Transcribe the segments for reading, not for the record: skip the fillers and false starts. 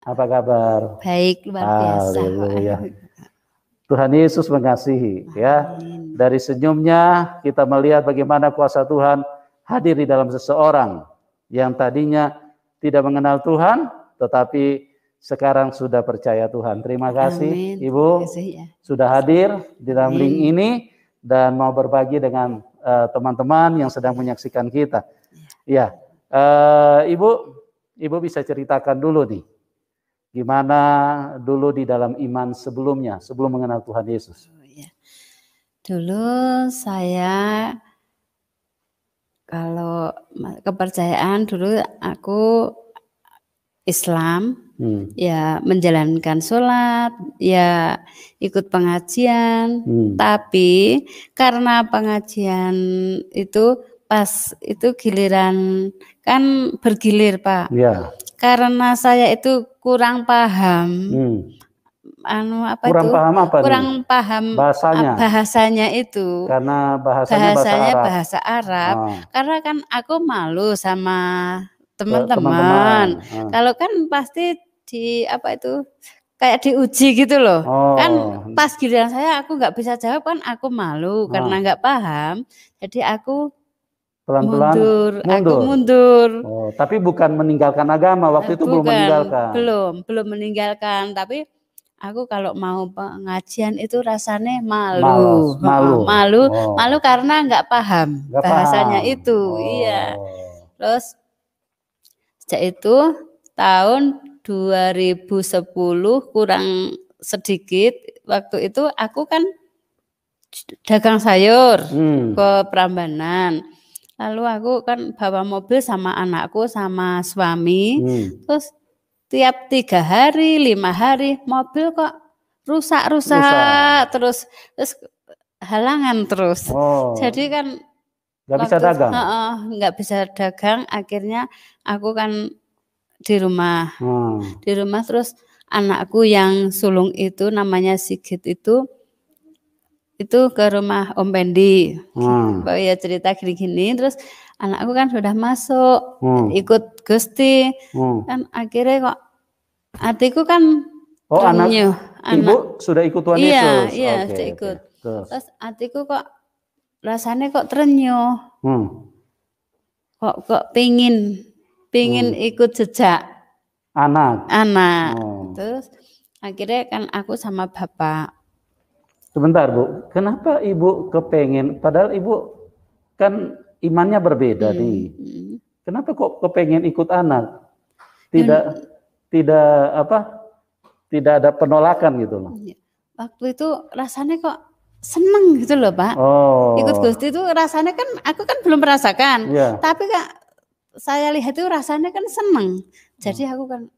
Apa kabar? Baik, luar biasa. Haleluya. Tuhan Yesus mengasihi ya. Amin. Dari senyumnya kita melihat bagaimana kuasa Tuhan hadir di dalam seseorang yang tadinya tidak mengenal Tuhan tetapi sekarang sudah percaya Tuhan. Terima kasih Amin. Ibu Terima kasih, ya. sudah hadir di dalam Amin. link ini dan mau berbagi dengan teman-teman yang sedang menyaksikan kita. Ya, Ibu bisa ceritakan dulu nih, gimana dulu di dalam iman sebelumnya, sebelum mengenal Tuhan Yesus? Dulu saya, kalau kepercayaan dulu aku Islam, ya menjalankan sholat, ya ikut pengajian, tapi karena pengajian itu pas itu giliran kan bergilir Pak, ya. Karena saya itu kurang paham, kurang paham apa kurang nih? paham bahasanya itu, karena bahasanya bahasa Arab. Karena kan aku malu sama teman-teman. Kalau kan pasti kayak diuji gitu loh. Kan pas giliran saya aku nggak bisa jawab kan aku malu karena nggak paham. Jadi aku pelan-pelan mundur. Oh, tapi bukan meninggalkan agama waktu itu, belum meninggalkan. Belum meninggalkan, tapi aku kalau mau pengajian itu rasanya malu. Malu karena nggak paham bahasanya itu. Iya. Terus sejak itu tahun 2010 kurang sedikit, waktu itu aku kan dagang sayur ke Prambanan. Lalu aku kan bawa mobil sama anakku sama suami. Terus tiap 3 hari, 5 hari mobil kok rusak. Terus halangan terus. Jadi kan nggak bisa dagang. Nggak bisa dagang. Akhirnya aku kan di rumah. Di rumah terus anakku yang sulung itu namanya Sigit itu ke rumah Om Pendi. Ya cerita gini-gini, terus anakku kan sudah masuk ikut Gusti. Kan akhirnya kok hatiku kan Ibu sudah ikut Tuhan Yesus? Iya, sudah ikut. Terus hatiku kok rasanya kok terenyuh. Kok pingin ikut jejak anak. Terus akhirnya kan aku sama bapak. Sebentar Bu, kenapa Ibu kepengen, padahal Ibu kan imannya berbeda nih. Kenapa kok kepengen ikut anak? Tidak ada penolakan gitu loh. Waktu itu rasanya kok seneng gitu loh Pak. Ikut Gusti itu rasanya kan aku kan belum merasakan. Tapi Kak, saya lihat itu rasanya kan seneng. Jadi aku kan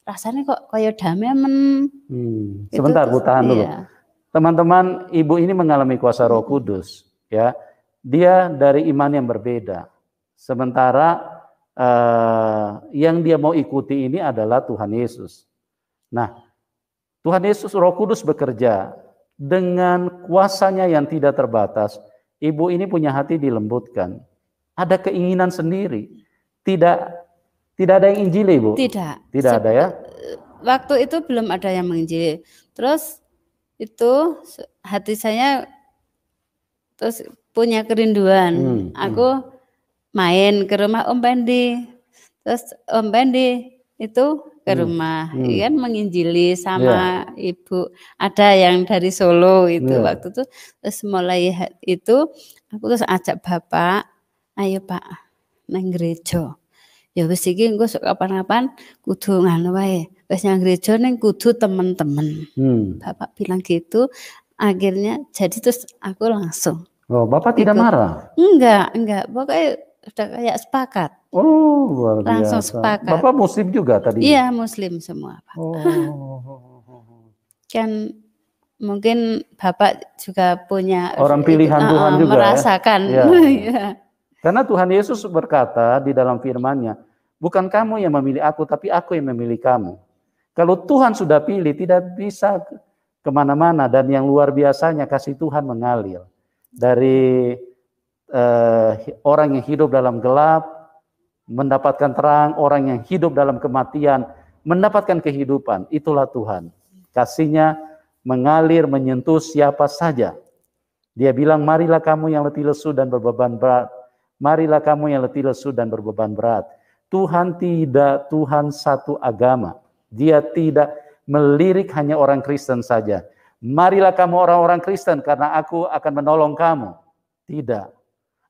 rasanya kok kayak damai Sebentar Bu, tahan dulu. Teman-teman, Ibu ini mengalami kuasa Roh Kudus, ya. Dia dari iman yang berbeda. Sementara yang dia mau ikuti ini adalah Tuhan Yesus. Nah, Tuhan Yesus Roh Kudus bekerja dengan kuasanya yang tidak terbatas. Ibu ini punya hati dilembutkan. Ada keinginan sendiri. Tidak ada yang injili, Bu? Tidak ada ya? Waktu itu belum ada yang menginjili. Terus itu hati saya terus punya kerinduan. Aku main ke rumah Om Pendi. Terus Om Pendi itu ke rumah, kan menginjili sama ibu. Ada yang dari Solo itu waktu itu. Terus mulai itu aku terus ajak bapak, ayo Pak nang gereja. Ya wis iki engko kapan-kapan kudu ngono wae. Wis nang gereja ning kudu temen-temen. Bapak bilang gitu. Akhirnya jadi terus aku langsung. Bapak tidak marah? Enggak. Pokoknya udah kayak sepakat. Luar biasa. Langsung sepakat. Bapak Muslim juga tadi? Iya, Muslim semua Pak. Kan mungkin Bapak juga punya orang pilihan Tuhan juga merasakan. Ya. Karena Tuhan Yesus berkata di dalam firman-Nya, bukan kamu yang memilih aku, tapi aku yang memilih kamu. Kalau Tuhan sudah pilih, tidak bisa kemana-mana. Dan yang luar biasanya, kasih Tuhan mengalir. Dari orang yang hidup dalam gelap, mendapatkan terang, orang yang hidup dalam kematian, mendapatkan kehidupan. Itulah Tuhan. Kasih-Nya mengalir menyentuh siapa saja. Dia bilang, marilah kamu yang letih lesu dan berbeban berat. Marilah kamu yang letih lesu dan berbeban berat. Tuhan tidak Tuhan satu agama. Dia tidak melirik hanya orang Kristen saja. Marilah kamu orang-orang Kristen karena aku akan menolong kamu. Tidak.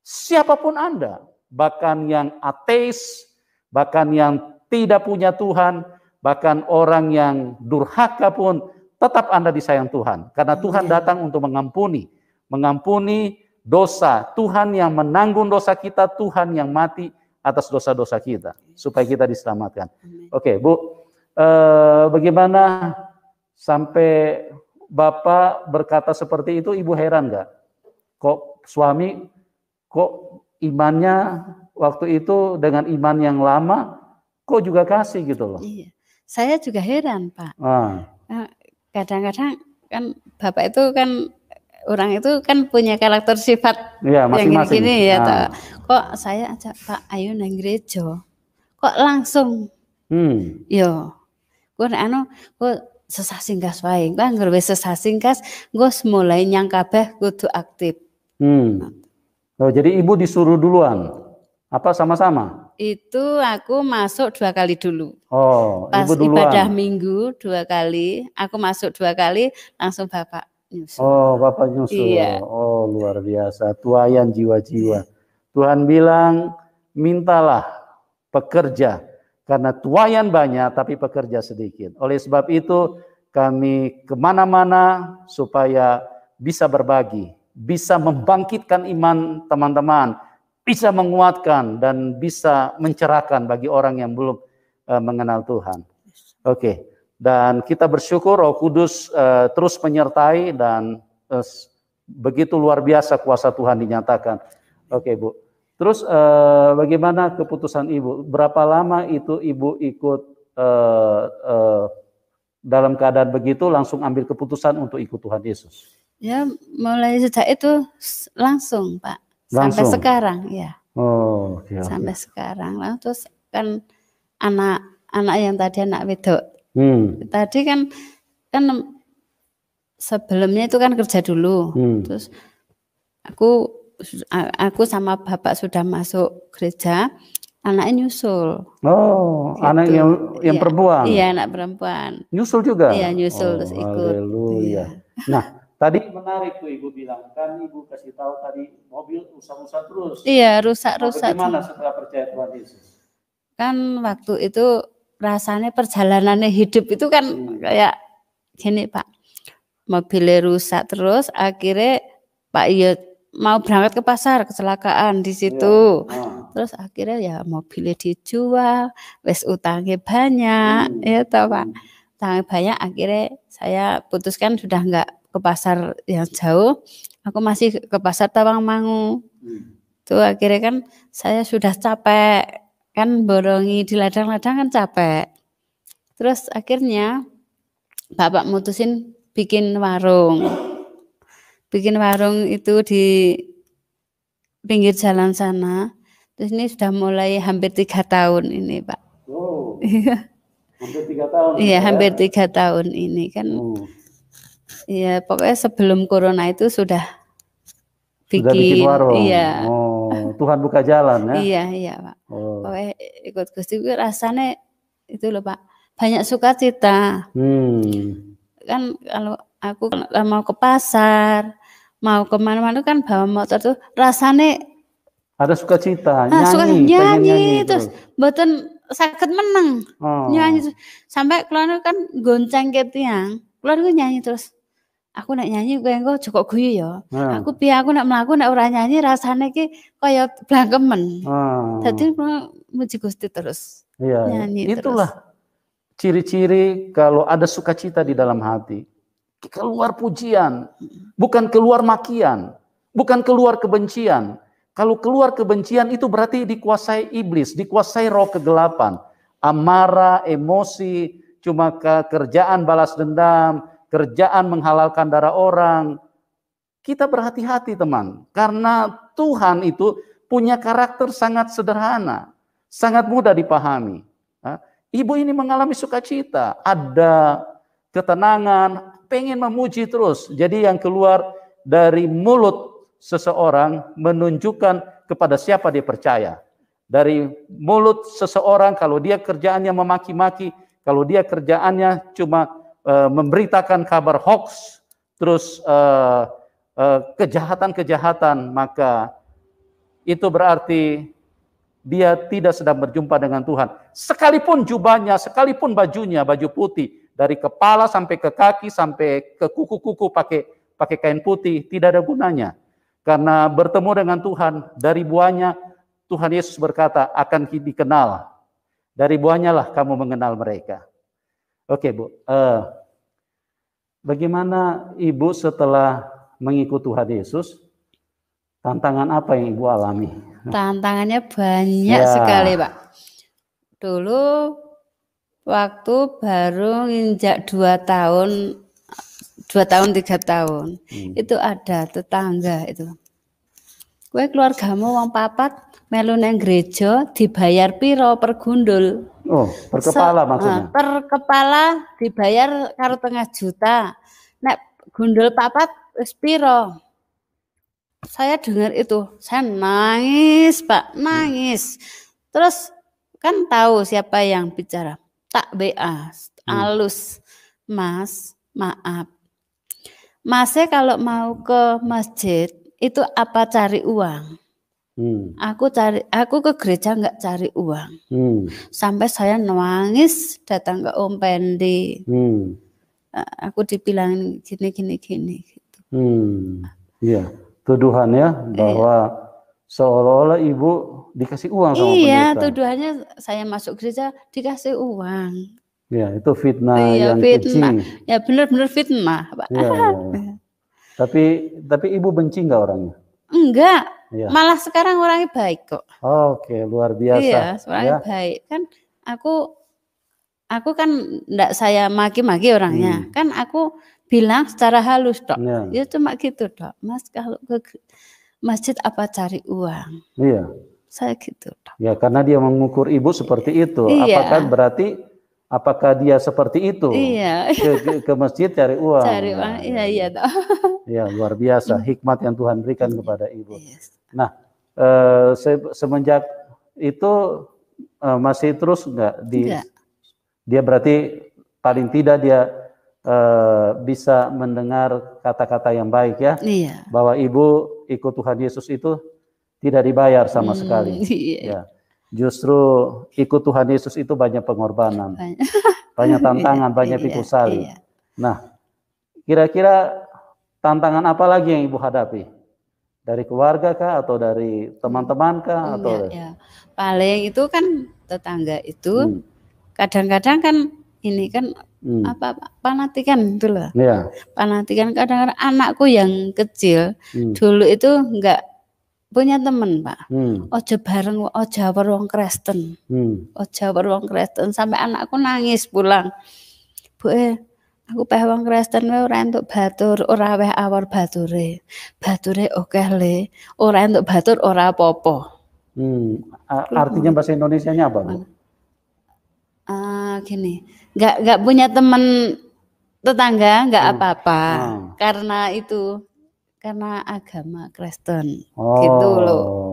Siapapun Anda, bahkan yang ateis, bahkan yang tidak punya Tuhan, bahkan orang yang durhaka pun, tetap Anda disayang Tuhan. Karena Tuhan datang untuk mengampuni dosa. Tuhan yang menanggung dosa kita, Tuhan yang mati atas dosa-dosa kita, supaya kita diselamatkan. Oke, Bu, bagaimana sampai Bapak berkata seperti itu, Ibu heran nggak? Kok suami, kok imannya waktu itu dengan iman yang lama, kok juga kasih gitu loh? Iya, saya juga heran, Pak. Ah. Kadang-kadang kan Bapak itu kan orang itu kan punya karakter sifat ya, masing-masing. Yang gini ya. Kok saya ajak Pak ayo nang gereja, kok langsung? Yo, kok sesasingkas wae. Kok anggere wis sesasingkas, engko mulai nyang kabeh kudu aktif. Oh, jadi Ibu disuruh duluan? Apa sama-sama? Itu aku masuk 2 kali dulu. Oh, pas Ibu duluan. Ibadah minggu 2 kali, aku masuk 2 kali, langsung Bapak nyusul. Oh, Bapak nyusul. Iya. Oh, luar biasa. Tuayan jiwa-jiwa. Tuhan bilang, mintalah pekerja. Karena tuayan banyak, tapi pekerja sedikit. Oleh sebab itu, kami kemana-mana supaya bisa berbagi. Bisa membangkitkan iman teman-teman. Bisa menguatkan dan bisa mencerahkan bagi orang yang belum mengenal Tuhan. Oke. Dan kita bersyukur Roh Kudus terus menyertai dan begitu luar biasa kuasa Tuhan dinyatakan. Oke, Bu. Terus bagaimana keputusan Ibu? Berapa lama itu Ibu ikut dalam keadaan begitu langsung ambil keputusan untuk ikut Tuhan Yesus? Ya, mulai sejak itu langsung, Pak. Sampai sekarang, ya. Oh, okay. Sampai sekarang. Lalu terus kan anak yang tadi anak wedok. Tadi kan sebelumnya itu kan kerja dulu. Terus aku sama Bapak sudah masuk gereja, anaknya nyusul. Oh, gitu. Anak yang perempuan? Iya, anak perempuan. Nyusul juga? Iya, nyusul terus ikut. Haleluya. Iya. Nah, tadi menarik tuh Ibu bilang, kan Ibu kasih tahu tadi mobil rusak-rusak terus. Iya, rusak-rusak. Bagaimana setelah percaya Tuhan Yesus? Kan waktu itu rasanya perjalanannya hidup itu kan kayak gini, Pak. Mobilnya rusak terus, akhirnya Pak iya mau berangkat ke pasar, kecelakaan di situ. Terus akhirnya ya mobilnya dijual, wes utangnya banyak, ya toh Pak. Utangnya banyak, akhirnya saya putuskan sudah enggak ke pasar yang jauh, aku masih ke pasar Tawangmangu. Tuh akhirnya kan saya sudah capek, kan borongi di ladang-ladang kan capek. Terus akhirnya Bapak mutusin bikin warung. Bikin warung itu di pinggir jalan sana. Terus ini sudah mulai hampir 3 tahun ini, Pak. Oh, hampir 3 tahun. Iya, hampir 3 tahun ini kan. Iya, pokoknya sebelum corona itu sudah bikin warung. Iya. Oh, Tuhan buka jalan ya. Iya, Pak. Pokoknya ikut Gusti itu rasanya itu loh, Pak. Banyak sukacita. Kan kalau aku mau ke pasar, mau kemana-mana kan bawa motor tuh rasanya ada sukacita, nyanyi terus mboten saged meneng. Nyanyi sampai keluar kan gonceng ke tiang. Keluar ku nyanyi terus. Aku nek nyanyi kowe engko joko guyu ya. Aku piye aku nek mlaku nek ora nyanyi rasane ki kaya blangkemen. Dadi muji Gusti terus. Iya, nyanyi itulah terus. Ciri-ciri kalau ada sukacita di dalam hati. Keluar pujian, bukan keluar makian, bukan keluar kebencian. Kalau keluar kebencian itu berarti dikuasai iblis, dikuasai roh kegelapan. Amarah, emosi, cuma kerjaan balas dendam, kerjaan menghalalkan darah orang. Kita berhati-hati teman, karena Tuhan itu punya karakter sangat sederhana, sangat mudah dipahami. Ibu ini mengalami sukacita, ada ketenangan, pengen memuji terus. Jadi yang keluar dari mulut seseorang menunjukkan kepada siapa dia percaya. Dari mulut seseorang, kalau dia kerjaannya memaki-maki, kalau dia kerjaannya cuma memberitakan kabar hoax, terus kejahatan-kejahatan, maka itu berarti dia tidak sedang berjumpa dengan Tuhan. Sekalipun jubahnya, sekalipun bajunya, baju putih, dari kepala sampai ke kaki, sampai ke kuku-kuku pakai kain putih, tidak ada gunanya. Karena bertemu dengan Tuhan, dari buahnya Tuhan Yesus berkata akan dikenal. Dari buahnya lah kamu mengenal mereka. Oke Bu, bagaimana Ibu setelah mengikut Tuhan Yesus? Tantangan apa yang Ibu alami? Tantangannya banyak sekali Pak. Dulu waktu baru nginjak 2 tahun 3 tahun, itu ada tetangga itu. Kowe keluargamu wong papat melu nang gereja dibayar piro per gundul? Oh, per kepala maksudnya? Per kepala dibayar karo 1,5 juta. Nek gundul papat wis piro? Saya dengar itu, saya nangis Pak, nangis. Terus kan tahu siapa yang bicara. Tak WA, halus, Mas, maaf. Masnya kalau mau ke masjid itu apa cari uang? Aku ke gereja nggak cari uang. Sampai saya nangis datang ke Om Pendi. Aku dibilang gini gitu. Iya, tuduhannya bahwa seolah-olah Ibu dikasih uang sama pendeta. Iya, tuduhannya saya masuk gereja dikasih uang. Ya, itu fitnah yang keji. Ya benar-benar fitnah, Pak. Ya. Tapi Ibu benci nggak orangnya? Enggak, malah sekarang orangnya baik kok. Oke, luar biasa. Iya, orangnya baik. Kan aku kan enggak saya maki-maki orangnya. Kan aku bilang secara halus dok. Ya cuma gitu dok. Mas kalau ke masjid apa cari uang? Iya. Saya gitu dok. Ya karena dia mengukur Ibu seperti itu. Apakah dia seperti itu? Iya. Ke masjid cari uang. Cari uang, iya dok. Ya luar biasa hikmat yang Tuhan berikan kepada Ibu. Nah semenjak itu masih terus enggak dia berarti paling tidak dia bisa mendengar kata-kata yang baik ya. Iya. Bahwa Ibu ikut Tuhan Yesus itu tidak dibayar sama sekali. Iya. Ya. Justru ikut Tuhan Yesus itu banyak pengorbanan, banyak tantangan, banyak pikul salib. Nah, kira-kira tantangan apa lagi yang Ibu hadapi? Dari keluarga kah atau dari teman-teman kah? Paling itu kan tetangga itu kadang-kadang kan ini kan panatikan itu loh. Panatikan kadang-kadang anakku yang kecil dulu itu enggak punya teman Pak. Ojo bareng ojo wong Kristen. Ojo wong Kristen sampai anakku nangis pulang. Bu aku peh wong Kristen ora entuk batur, ora weh awor bature. Bature akeh le, ora entuk batur ora apa-apa. Artinya bahasa Indonesianya apa, Bu? Gini. Enggak punya teman tetangga enggak apa-apa. Karena agama Kristen gitu loh.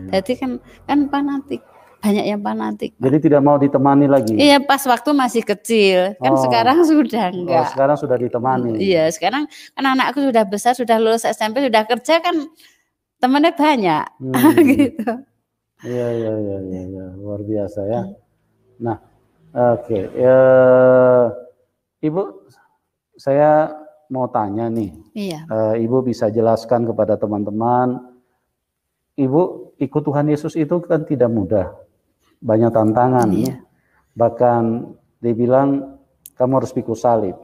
Jadi kan fanatik, banyak yang fanatik. Jadi tidak mau ditemani lagi. Iya, pas waktu masih kecil. Kan sekarang sudah enggak. Sekarang sudah ditemani. Iya, sekarang kan anakku sudah besar, sudah lulus SMP, sudah kerja kan temannya banyak. Gitu. Iya, luar biasa ya. Nah, oke. Ibu, saya mau tanya nih, Ibu bisa jelaskan kepada teman-teman, Ibu ikut Tuhan Yesus itu kan tidak mudah, banyak tantangan, bahkan dibilang kamu harus pikul salib,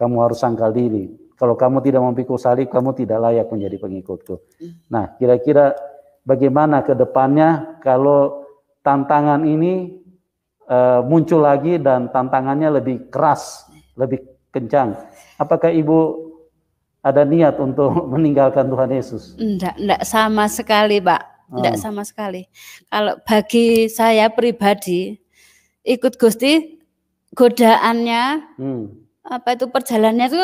kamu harus sangkal diri, kalau kamu tidak mau pikul salib, kamu tidak layak menjadi pengikutku. Nah, kira-kira bagaimana ke depannya kalau tantangan ini muncul lagi dan tantangannya lebih keras, lebih kencang? Apakah Ibu ada niat untuk meninggalkan Tuhan Yesus? Enggak sama sekali, Pak. Enggak sama sekali. Kalau bagi saya pribadi, ikut Gusti, godaannya apa itu perjalanannya itu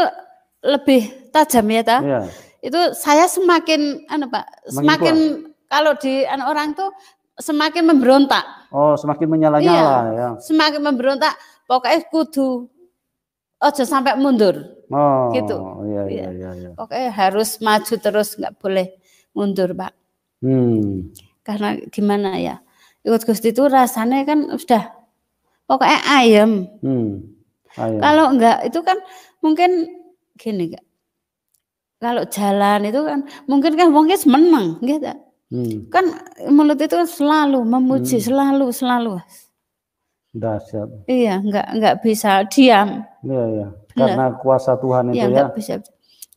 lebih tajam ya ta. Iya. Itu saya semakin Pak, semakin kalau di orang tuh semakin memberontak. Oh, semakin menyala-nyala ya. Semakin memberontak, pokoknya kudu ojo sampai mundur. Oh, gitu. Iya. Pokoknya harus maju terus, nggak boleh mundur, Pak. Karena gimana ya? Ikut Gusti itu rasanya kan sudah pokoknya ayem. Kalau enggak itu kan mungkin gini enggak. Kalau jalan itu kan mungkin menang gitu. Kan mulut itu selalu memuji, selalu. Dahsyat. Iya, enggak bisa diam. Iya. Karena kuasa Tuhan itu ya. Enggak bisa.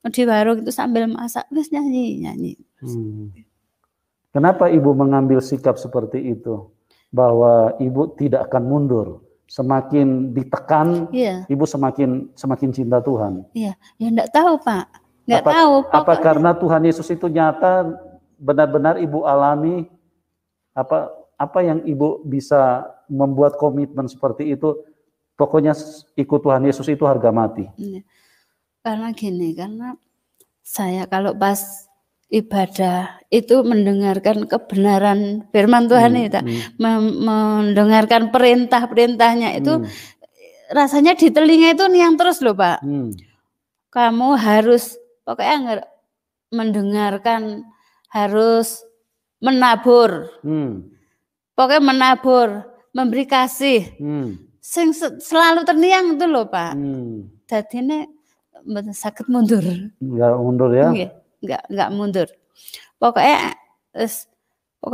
Di warung itu sambil masak terus nyanyi. Kenapa Ibu mengambil sikap seperti itu? Bahwa Ibu tidak akan mundur. Semakin ditekan, Ibu semakin cinta Tuhan. Iya, ya enggak tahu, Pak. Enggak tahu. Apa karena Tuhan Yesus itu nyata benar-benar Ibu alami? Apa yang Ibu bisa membuat komitmen seperti itu? Pokoknya ikut Tuhan Yesus itu harga mati. Karena gini, karena saya kalau pas ibadah itu mendengarkan kebenaran firman Tuhan itu, mendengarkan perintah-perintahnya itu rasanya di telinga itu niang terus loh Pak. Kamu harus pokoknya mendengarkan, harus menabur. Pokoknya menabur, memberi kasih. Selalu terniang itu loh Pak. Jadi ini sakit mundur. Enggak mundur ya? Enggak mundur. Pokoknya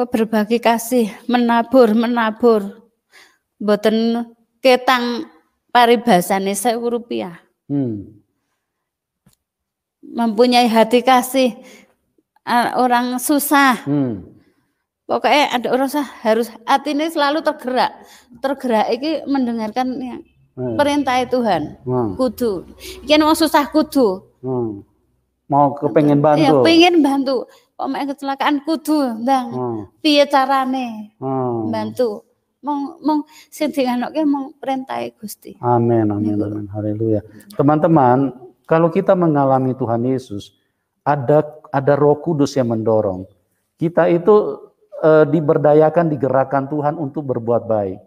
berbagi kasih, menabur. Mboten ketang paribasane Rp1.000. Mempunyai hati kasih orang susah. Pokoknya ada orang susah harus hati ini selalu tergerak iki mendengarkan perintah Tuhan. Kudu. Iki mau susah kudu. Mau kepengen bantu. Iya, pengen bantu. Pokoknya kecelakaan kudu ndang. Piye carane? Bantu. Mong sing diganoke mong perintah Gusti. Amin. Haleluya. Teman-teman, kalau kita mengalami Tuhan Yesus, ada Roh Kudus yang mendorong. Kita itu diberdayakan, digerakkan Tuhan untuk berbuat baik.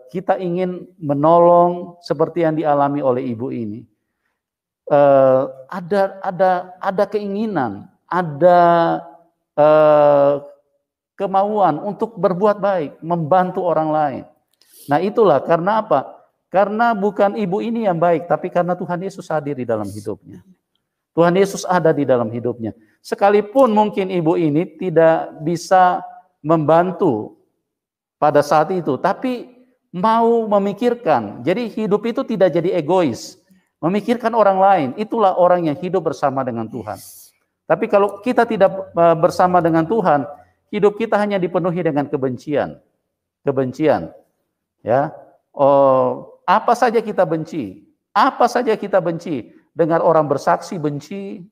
Kita ingin menolong seperti yang dialami oleh ibu ini. Ada keinginan, ada kemauan untuk berbuat baik, membantu orang lain. Nah itulah karena apa? Karena bukan ibu ini yang baik, tapi karena Tuhan Yesus hadir di dalam hidupnya. Tuhan Yesus ada di dalam hidupnya. Sekalipun mungkin ibu ini tidak bisa membantu pada saat itu, tapi mau memikirkan. Jadi hidup itu tidak jadi egois. Memikirkan orang lain, itulah orang yang hidup bersama dengan Tuhan. Tapi kalau kita tidak bersama dengan Tuhan, hidup kita hanya dipenuhi dengan kebencian. Ya. Apa saja kita benci. Dengar orang bersaksi benci,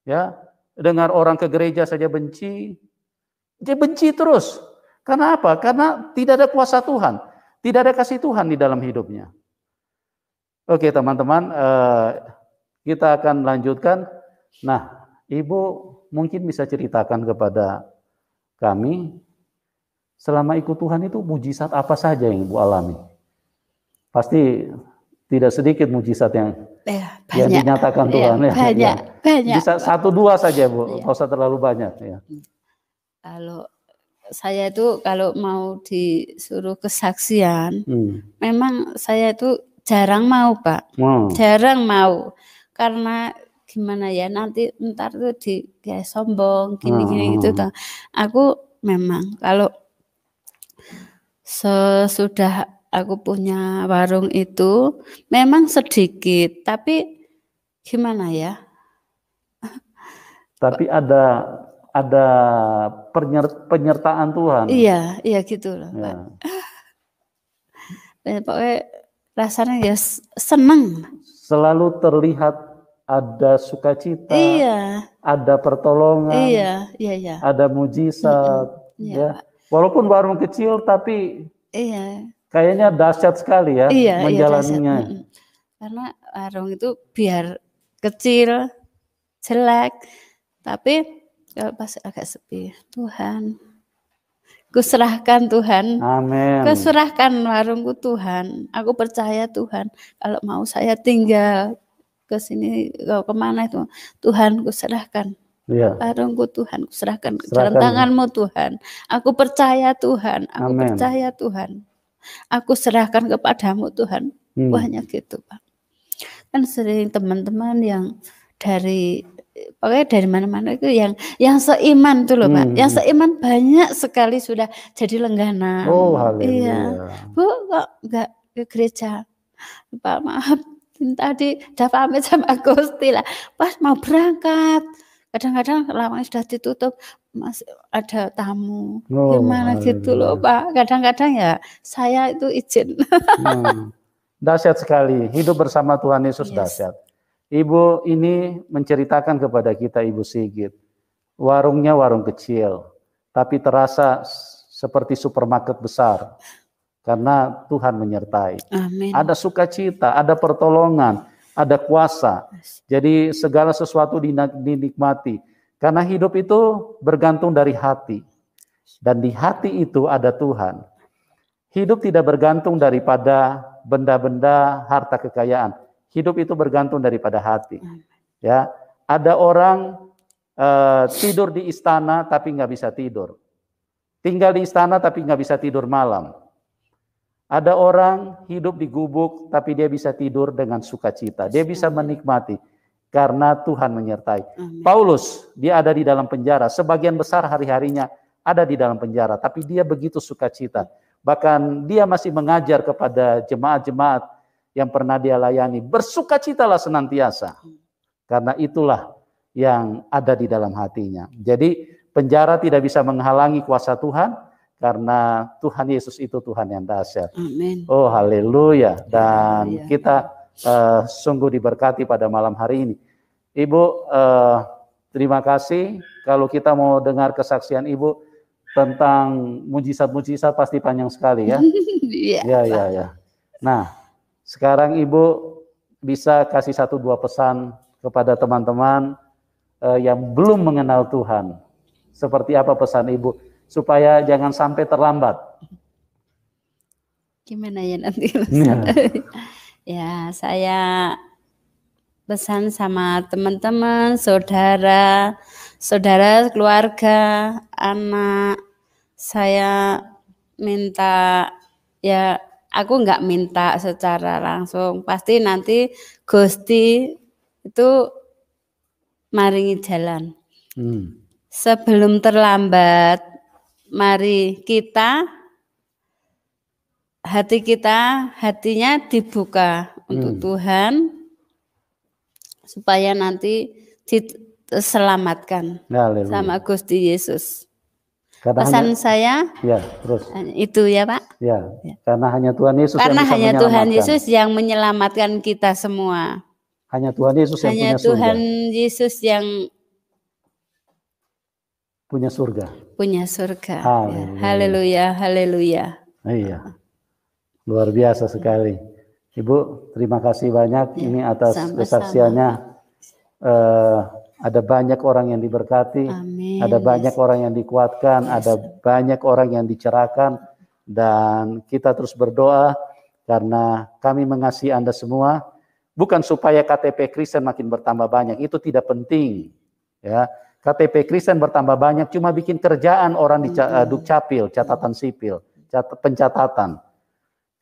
ya. Dengar orang ke gereja saja benci. Dia benci terus. Karena apa? Karena tidak ada kuasa Tuhan, tidak ada kasih Tuhan di dalam hidupnya. Oke teman-teman, kita akan lanjutkan. Nah, Ibu mungkin bisa ceritakan kepada kami, selama ikut Tuhan itu mujizat apa saja yang Ibu alami? Pasti tidak sedikit mujizat yang dinyatakan Tuhan. Banyak. Bisa 1-2 saja Bu, nggak usah terlalu banyak. Ya. Kalau saya itu kalau mau disuruh kesaksian, memang saya itu jarang mau Pak, jarang mau, karena gimana ya nanti ntar tuh kayak sombong gini gitu toh. Aku memang kalau sesudah aku punya warung itu memang sedikit, tapi gimana ya? Tapi ada penyertaan Tuhan. Iya gitu loh Pak. Pokoknya rasanya ya seneng. Selalu terlihat ada sukacita, ada pertolongan, ada mujizat. Ya. Walaupun warung kecil tapi Kayaknya dahsyat sekali ya menjalaninya. Iya, karena warung itu biar kecil, jelek, tapi kalau pas agak sepi, Tuhan, kuserahkan Tuhan. Amin. Kuserahkan warungku Tuhan. Aku percaya Tuhan. Kalau mau saya tinggal ke sini, kemana itu, Tuhan kuserahkan. Ya. Warungku Tuhan, kuserahkan dalam tangan-Mu Tuhan. Aku percaya Tuhan. Aku percaya Tuhan. Aku serahkan kepadamu Tuhan. Banyak gitu Pak. Kan sering teman-teman yang pokoknya dari mana-mana itu yang seiman tuh loh Pak. Yang seiman banyak sekali sudah jadi langganan. Oh, haleluya. Iya. Bu kok enggak ke gereja? Pak maaf, tadi udah pamit sama Gusti lah. Pas mau berangkat, kadang-kadang lawangnya sudah ditutup, masih ada tamu. Gimana gitu loh Pak. Kadang-kadang ya saya itu izin. Dahsyat sekali, hidup bersama Tuhan Yesus dahsyat. Ibu ini menceritakan kepada kita, Ibu Sigit, warungnya warung kecil, tapi terasa seperti supermarket besar, karena Tuhan menyertai. Amin. Ada sukacita, ada pertolongan, ada kuasa. Jadi segala sesuatu dinikmati. Karena hidup itu bergantung dari hati. Dan di hati itu ada Tuhan. Hidup tidak bergantung daripada benda-benda, harta kekayaan. Hidup itu bergantung daripada hati. Ya, ada orang tidur di istana tapi nggak bisa tidur. Tinggal di istana tapi nggak bisa tidur malam. Ada orang hidup di gubuk tapi dia bisa tidur dengan sukacita. Dia bisa menikmati karena Tuhan menyertai. Paulus, dia ada di dalam penjara. Sebagian besar hari-harinya ada di dalam penjara, tapi dia begitu sukacita. Bahkan dia masih mengajar kepada jemaat-jemaat yang pernah dia layani. Bersukacitalah senantiasa. Karena itulah yang ada di dalam hatinya. Jadi penjara tidak bisa menghalangi kuasa Tuhan, karena Tuhan Yesus itu Tuhan yang dahsyat. Amin. Oh haleluya. Dan kita sungguh diberkati pada malam hari ini. Ibu, terima kasih. Kalau kita mau dengar kesaksian Ibu tentang mujizat-mujizat pasti panjang sekali ya. Ya. Nah, sekarang Ibu bisa kasih 1-2 pesan kepada teman-teman yang belum mengenal Tuhan. Seperti apa pesan Ibu supaya jangan sampai terlambat? Gimana ya nanti? Ya, saya pesan sama teman-teman, saudara, keluarga, anak. Saya minta, ya aku nggak minta secara langsung, pasti nanti Gusti itu maringi jalan. Sebelum terlambat, mari hatinya dibuka untuk Tuhan, supaya nanti diselamatkan sama Gusti Yesus. Pesan saya itu ya Pak. Ya, karena hanya Tuhan Yesus karena yang bisa hanya menyelamatkan. Tuhan Yesus yang menyelamatkan kita semua. Hanya Tuhan Yesus yang punya surga. Tuhan Yesus yang punya surga. Punya surga. Haleluya, haleluya. Iya. Luar biasa sekali. Ibu, terima kasih banyak ini atas kesaksiannya. Ada banyak orang yang diberkati, ada banyak orang yang dikuatkan, ada banyak orang yang dicerahkan, dan kita terus berdoa karena kami mengasihi Anda semua, bukan supaya KTP Kristen makin bertambah banyak, itu tidak penting. Ya, KTP Kristen bertambah banyak cuma bikin kerjaan orang di Dukcapil, catatan sipil, pencatatan.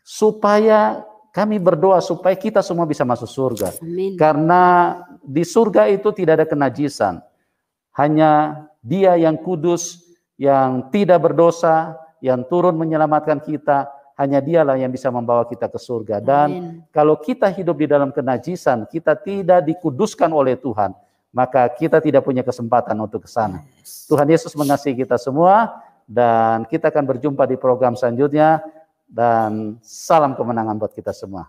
Supaya kami berdoa supaya kita semua bisa masuk surga. Karena di surga itu tidak ada kenajisan. Hanya Dia yang kudus, yang tidak berdosa, yang turun menyelamatkan kita. Hanya Dialah yang bisa membawa kita ke surga. Dan kalau kita hidup di dalam kenajisan, kita tidak dikuduskan oleh Tuhan, maka kita tidak punya kesempatan untuk ke sana. Tuhan Yesus mengasihi kita semua, dan kita akan berjumpa di program selanjutnya. Dan salam kemenangan buat kita semua.